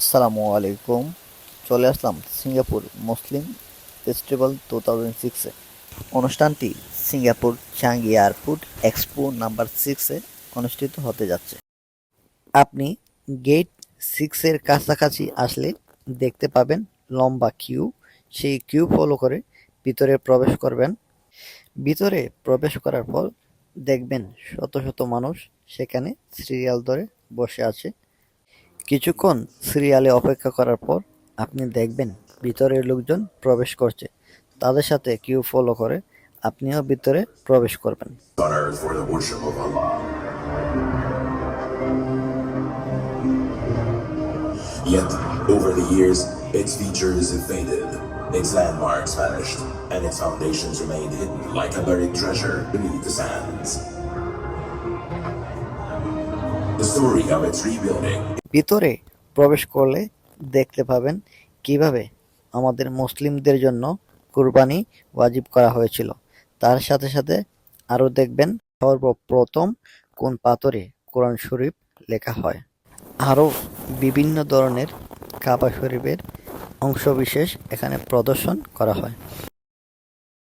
আসসালামু আলাইকুম। চলে আসলাম সিঙ্গাপুর মুসলিম ফেস্টিভ্যাল 2006-এ। অনুষ্ঠানটি Singapore Changi Airport Expo number 6-এ অনুষ্ঠিত হতে যাচ্ছে। আপনি গেট 6-এর কাছাকাছি আসলে দেখতে পাবেন লম্বা কিউ। সেই কিউ ফলো করে ভিতরে প্রবেশ করবেন। ভিতরে প্রবেশ করার পর দেখবেন শত শত মানুষ সেখানে সিরিয়াল ধরে বসে আছে। কিছুক্ষণ সিরিয়ালে অপেক্ষা করার পর আপনি দেখবেন ভিতরের লোকজন প্রবেশ করছে। তাদের সাথে কিউ ফলো করে আপনিও ভিতরে প্রবেশ করবেন। On earth for the worship of Allah. Yet, over the years, its features have faded, its landmarks vanished, and its foundations remained hidden like a buried treasure beneath the sands. The story of its rebuilding. ভিতরে প্রবেশ করলে দেখতে পাবেন কিভাবে আমাদের মুসলিমদের জন্য কুরবানি ওয়াজিব করা হয়েছিল। তার সাথে সাথে আরও দেখবেন সর্বপ্রথম কোন পাথরে কোরআন শরীফ লেখা হয়। আরও বিভিন্ন ধরনের কাবা শরীফের অংশবিশেষ এখানে প্রদর্শন করা হয়।